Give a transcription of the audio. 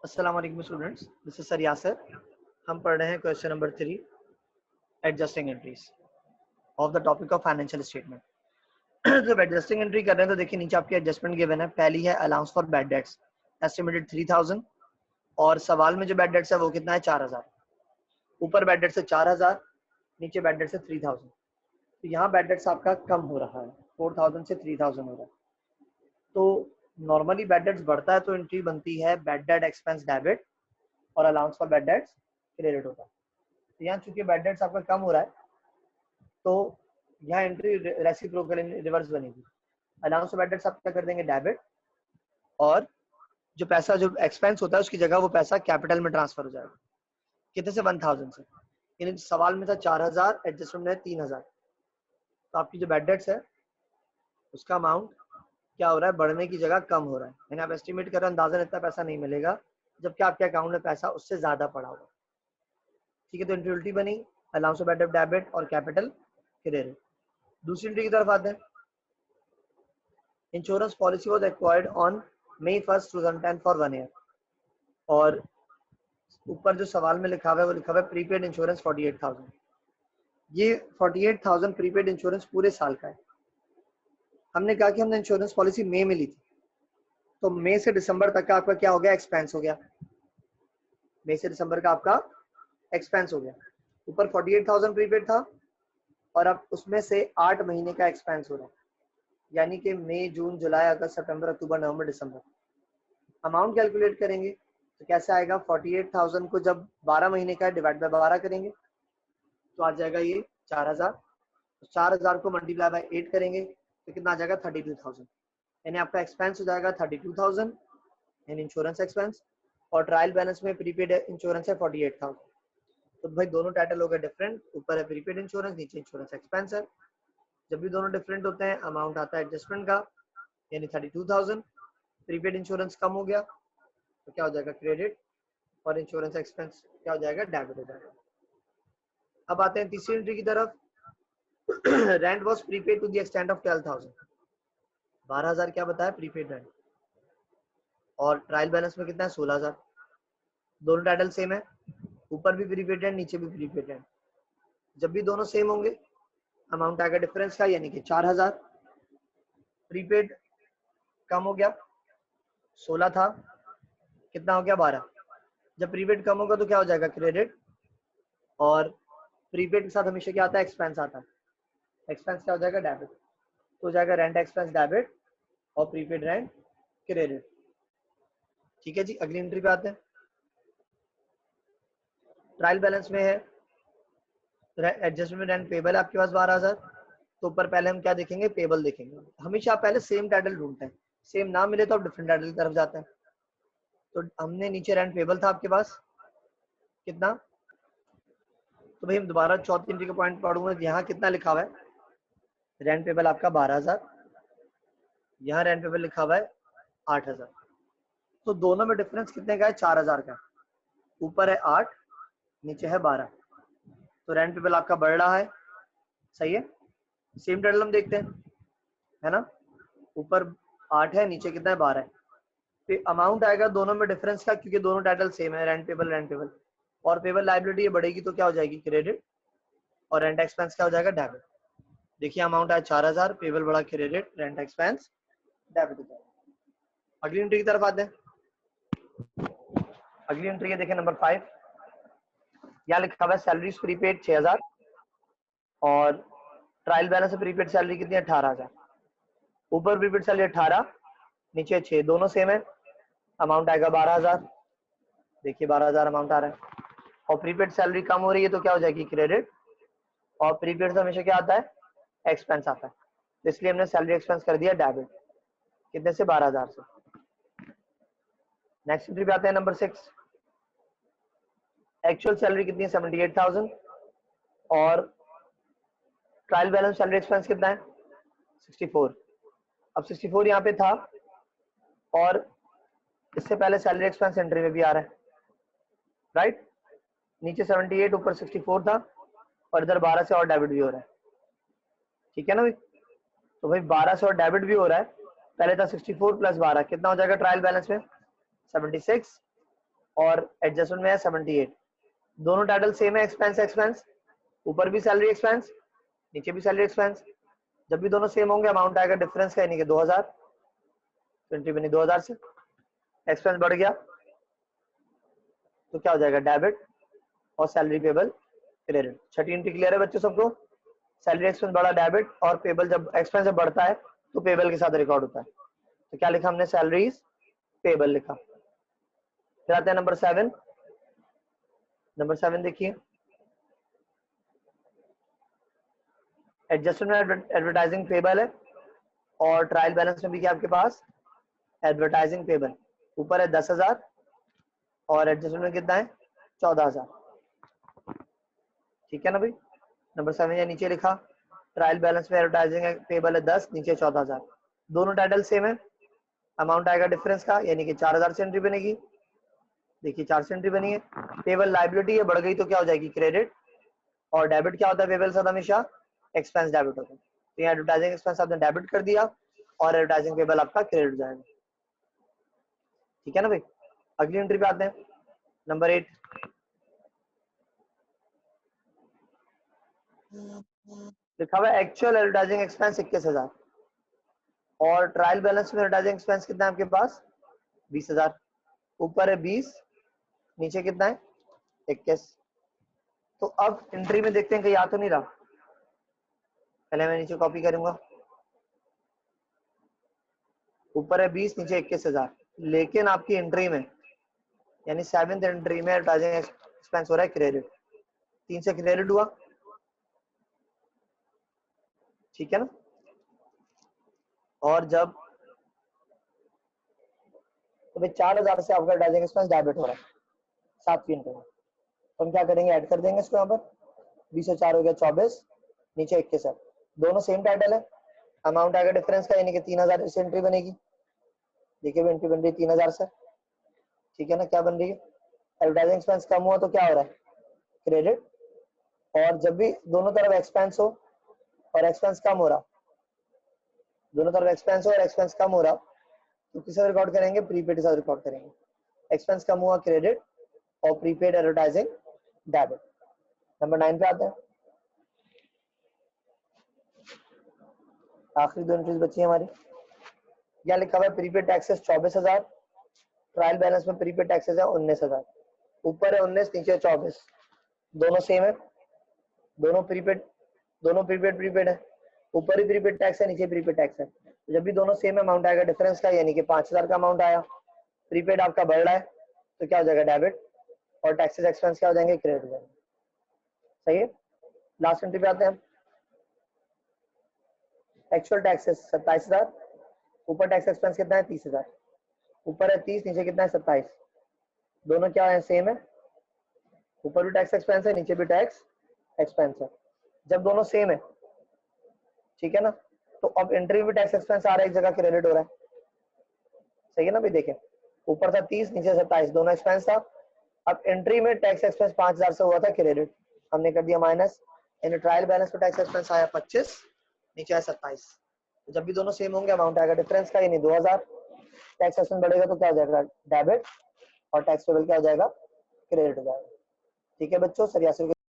अस्सलाम वालेकुम students, this is sir Yasir. हम पढ़ रहे हैं question number 3, adjusting entries of the topic of financial statement. जब एडजस्टिंग एंट्री कर रहे हैं तो देखिए नीचे आपकी एडजस्टमेंट गिवन है। पहली है allowance for bad debts estimated 3000 और सवाल में जो बैड डेट्स है वो कितना है 4000। ऊपर बैड डेट्स है 4000, नीचे बैड डेट्स है 3000। तो यहाँ बैड डेट्स आपका कम हो रहा है, 4000 से 3000 हो रहा है। तो नॉर्मली बैड डेट्स बढ़ता है तो एंट्री बनती है बैड डेट एक्सपेंस डेबिट और allowance for bad debts credit होता है। तो यहाँ चूंकि बैड डेट्स आपका कम हो रहा है तो यहाँ एंट्री रेसिप्रोकल रिवर्स बनेगी। अलाउंस फॉर बैड डेट्स आप क्या कर देंगे डेबिट, और जो पैसा जो एक्सपेंस होता है उसकी जगह वो पैसा कैपिटल में ट्रांसफर हो जाएगा। कितने से 1000 से, यानी सवाल में था 4000, एडजस्टमेंट है 3000। तो आपकी जो बैड डेट्स है उसका अमाउंट क्या हो रहा है, बढ़ने की जगह कम हो रहा है। यानी आप एस्टिमेट कर रहे हैं अंदाजन इतना पैसा नहीं मिलेगा, जबकि आपके अकाउंट में पैसा उससे ज्यादा पड़ा होगा। ठीक है, तो एंट्री उल्टी बनी, अलाउंस ऑफ डेबिट और कैपिटल क्रेडिट। दूसरी एंट्री की तरफ आते हैं। Insurance policy was acquired on May 1st 2010 for 1 year. और ऊपर जो सवाल में लिखा हुआ है वो लिखा हुआ है प्रीपेड इंश्योरेंस 48,000। ये 48,000 प्रीपेड इंश्योरेंस पूरे साल का है। हमने कहा कि हमने इंश्योरेंस पॉलिसी मई में ली थी, तो मई से दिसंबर तक का आपका क्या हो गया, एक्सपेंस हो गया। मई से दिसंबर का आपका एक्सपेंस हो गया। ऊपर 48,000 प्रीपेड था और अब उसमें से 8 महीने का एक्सपेंस हो रहा है, यानी कि मई, जून, जुलाई, अगस्त, सितंबर, अक्टूबर, नवंबर, दिसंबर। अमाउंट कैलकुलेट करेंगे तो कैसे आएगा, 48,000 को जब 12 महीने का डिवाइड बाय 12 करेंगे तो आ जाएगा ये 4000। 4000 को मल्टीप्लाई बाय 8 करेंगे तो कितना आ जाएगा 32,000। यानी आपका एक्सपेंस हो जाएगा 32,000 इन इंश्योरेंस एक्सपेंस, और ट्रायल बैलेंस में प्रीपेड इंश्योरेंस है 48,000। तो भाई दोनों टाइटल हो गए डिफरेंट, ऊपर है प्रीपेड इंश्योरेंस, नीचे इंश्योरेंस एक्सपेंस है। जब भी दोनों डिफरेंट होते हैं अमाउंट आता है एडजस्टमेंट का, यानी 32,000। प्रीपेड इंश्योरेंस कम हो गया तो क्या हो जाएगा क्रेडिट, और इंश्योरेंस एक्सपेंस क्या हो जाएगा डेबिट हो जाएगा। अब आते हैं तीसरी एंट्री की तरफ। Rent was prepaid to the extent of 12,000। 12,000 क्या बताया प्रीपेड रेंट, और ट्रायल बैलेंस में कितना है 16,000। दोनों टाइटल सेम है, ऊपर भी प्रीपेड रेंट नीचे भी प्रीपेड रेंट। जब भी दोनों सेम होंगे अमाउंट आएगा डिफरेंस का, यानी कि 4000। प्रीपेड कम हो गया, 16 था, कितना हो गया 12। जब प्रीपेड कम होगा तो क्या हो जाएगा क्रेडिट, और प्रीपेड के साथ हमेशा क्या आता है, एक्सपेंस आता है। एक्सपेंस क्या हो जाएगा डेबिट, तो हो जाएगा रेंट एक्सपेंस डेबिट और प्रीपेड रेंट क्रेडिट। ठीक है जी, अगली एंट्री पे आते हैं। ट्रायल बैलेंस में है एडजस्टमेंट रेंट पेबल आपके पास 12,000। तो ऊपर पहले हम क्या देखेंगे, पेबल देखेंगे। हमेशा आप पहले सेम टाइटल ढूंढते हैं, सेम ना मिले तो आप डिफरेंट टाइटल की तरफ जाते हैं। तो हमने नीचे रेंट पेबल था आपके पास कितना, तो भाई हम दोबारा चौथी एंट्री का पॉइंट पढ़ूंगा। यहाँ कितना लिखा हुआ है, रेंट पेबल आपका 12,000, यहाँ रेंट पेबल लिखा हुआ है 8,000। तो दोनों में डिफरेंस कितने का है, 4,000 का। ऊपर है 8, नीचे है 12, तो रेंट पेबल आपका बढ़ रहा है। सही है, सेम टाइटल हम देखते हैं, है ना। ऊपर 8 है, नीचे कितना है 12 है। तो अमाउंट आएगा दोनों में डिफरेंस का, क्योंकि दोनों टाइटल सेम है, रेंट पेबल। और पेबल लाइबिलिटी बढ़ेगी तो क्या हो जाएगी क्रेडिट, और रेंट एक्सपेंस क्या हो जाएगा डेबिट। देखिए अमाउंट आया 4,000, पेबल बढ़ा क्रेडिट, रेंट एक्सपेंस डेबिट हो जाएगा। अगली एंट्री की तरफ आते हैं। अगली एंट्री है देखिए नंबर 5। यहाँ लिखा हुआ है सैलरीज प्रीपेड 6,000 और ट्रायल बैलेंस प्रीपेड सैलरी कितनी है 18,000। ऊपर प्रीपेड सैलरी 18, नीचे 6, दोनों सेम है। अमाउंट आएगा 12,000। देखिए 12,000 अमाउंट आ रहा है, और प्रीपेड सैलरी कम हो रही है तो क्या हो जाएगी क्रेडिट, और प्रीपेड से हमेशा क्या आता है, एक्सपेंस आता है। तो इसलिए हमने सैलरी एक्सपेंस कर दिया डेबिट, कितने से 12,000 से। नेक्स्ट एंट्री पे आते हैं नंबर 6। एक्चुअल सैलरी कितनी है 78,000, और ट्रायल बैलेंस सैलरी एक्सपेंस कितना है 64। अब 64 यहाँ पे था, और इससे पहले सैलरी एक्सपेंस एंट्री में भी आ रहा है, राइट। नीचे 78, ऊपर 64 था, और इधर 12 से और डेबिट भी हो रहा है। ठीक है ना भाई, तो भाई 12 से और डेबिट भी हो रहा है। पहले था 64 प्लस 12, कितना हो जाएगा ट्रायल बैलेंस में 76, और एडजस्टमेंट में है 78। दोनों टाइटल सेम है, एक्सपेंस एक्सपेंस, ऊपर भी सैलरी एक्सपेंस नीचे भी सैलरी एक्सपेंस। जब भी दोनों सेम होंगे अमाउंट आएगा डिफरेंस का, यानी कि 2000, एंट्री बनी 2000 से, एक्सपेंस बढ़ गया तो क्या हो जाएगा डेबिट और सैलरी पेबल क्रेडिट। छठी एंट्री क्लियर है बच्चों सबको? सैलरी एक्सपेंस बढ़ा डेबिट, और पेबल जब एक्सपेंस जब बढ़ता है तो पेबल के साथ रिकॉर्ड होता है। तो क्या लिखा हमने? सैलरीज पेबल लिखा। फिर आते हैं नंबर 7। नंबर 7 देखिए, एडजस्टमेंट में एडवर्टाइजिंग पेबल है और ट्रायल बैलेंस में भी क्या आपके पास? Advertising payable. ऊपर है 10,000 और एडजस्टमेंट में कितना है? 14,000। ठीक है ना भाई? नंबर 7 या नीचे लिखा, ट्रायल बैलेंस में एडवर्टाइजिंग पेबल है 10, नीचे 14,000। दोनों टाइटल सेम है, अमाउंट आएगा डिफरेंस का, यानी कि 4,000 से एंट्री बनेगी। देखिए 4 से एंट्री बनी है। पेबल लाइबिलिटी है, बढ़ गई तो क्या हो जाएगी? क्रेडिट। और डेबिट क्या होता है पेबल साथ? हमेशा एक्सपेंस डेबिट होता है। तो यहाँ एडवर्टाइजिंग एक्सपेंस आपने डेबिट कर दिया और एडवर्टाइजिंग पेबल आपका क्रेडिट हो जाएगा। ठीक है ना भाई? अगली एंट्री पे आते हैं, नंबर 8। लिखा हुआ है एक्चुअल एडवर्टाइजिंग एक्सपेंस 21,000 और ट्रायल बैलेंस में एडवर्टाइजिंग एक्सपेंस कितना है आपके पास? 20,000। ऊपर है 20, नीचे कितना है? 21। तो अब एंट्री में देखते हैं कहीं आ तो नहीं रहा। पहले मैं नीचे कॉपी करूंगा, ऊपर है 20, नीचे 21,000, लेकिन आपकी एंट्री में यानी 7th एंट्री में एडवर्टाइजिंग एक्सपेंस हो रहा है क्रेडिट। 3 से क्रेडिट हुआ। ठीक है ना? और जब तो भाई 4,000 से आपका एडवर्टाइजिंग एक्सपेंस डेबिट हो रहा है 7वीं एंट्री में, तो हम क्या करेंगे? ऐड कर देंगे इसको। यहाँ पर 20 और 4 हो गया 24, नीचे 21 है। दोनों सेम टाइटल है, अमाउंट आएगा डिफरेंस का, यानी कि 3,000 से एंट्री बनेगी। देखिए एंट्री बन रही है 3,000 से। ठीक है ना? क्या बन रही है? एडवर्टाइजिंग एक्सपेंस कम हुआ तो क्या हो रहा है? क्रेडिट। और जब भी दोनों तरफ एक्सपेंस हो और एक्सपेंस कम हो रहा, दोनों तरफ एक्सपेंस हो और एक्सपेंस कम हो रहा, तो किस रिकॉर्ड करेंगे? प्रीपेड के साथ रिकॉर्ड करेंगे। एक्सपेंस कम हुआ क्रेडिट और प्रीपेड एडवर्टाइजिंग डेबिट। नंबर 9 पे आते हैं, आखिरी 2 एंट्रीज बची है हमारी। क्या लिखा हुआ है? प्रीपेड टैक्सेस 24,000, ट्रायल बैलेंस में प्रीपेड टैक्सेस है 19,000। ऊपर है 19, नीचे 24, दोनों सेम है, दोनों प्रीपेड प्रीपेड है। ऊपर ही प्रीपेड टैक्स है, नीचे प्रीपेड टैक्स है। तो जब भी दोनों सेम अमाउंट आएगा डिफरेंस का, यानी कि 5,000 का अमाउंट आया, प्रीपेड आपका बढ़ रहा है तो क्या हो जाएगा? डेबिट, और टैक्सेस एक्सपेंस क्या हो जाएंगे? क्रेडिट हो जाएंगे। सही है? लास्ट एंट्री पे आते हैं, एक्चुअल टैक्सेस 27,000, ऊपर टैक्स एक्सपेंस कितना है? 30,000। ऊपर है 30, नीचे कितना है? 27। दोनों क्या है? सेम है, ऊपर भी टैक्स एक्सपेंस है, नीचे भी टैक्स एक्सपेंस है। जब दोनों सेम है, ठीक है ना, तो अब एंट्री में टैक्स एक्सपेंस आ रहा है, एक जगह क्रेडिट हो रहा है। सही है ना भाई? देखें ऊपर था 30, नीचे 27, दोनों एक्सपेंस था। अब एंट्री में टैक्स एक्सपेंस 5,000 से हुआ था क्रेडिट, हमने कर दिया माइनस, यानी ट्रायल बैलेंस में टैक्स एक्सपेंस आया 25, नीचे आया 27। जब भी दोनों सेम होंगे अमाउंट आएगा डिफरेंस का, यानी 2,000। टैक्स एक्सपेंस बढ़ेगा तो क्या हो जाएगा? डेबिट, और टैक्स पेबल क्या हो जाएगा? क्रेडिट हो जाएगा। ठीक है बच्चों, सर यासिर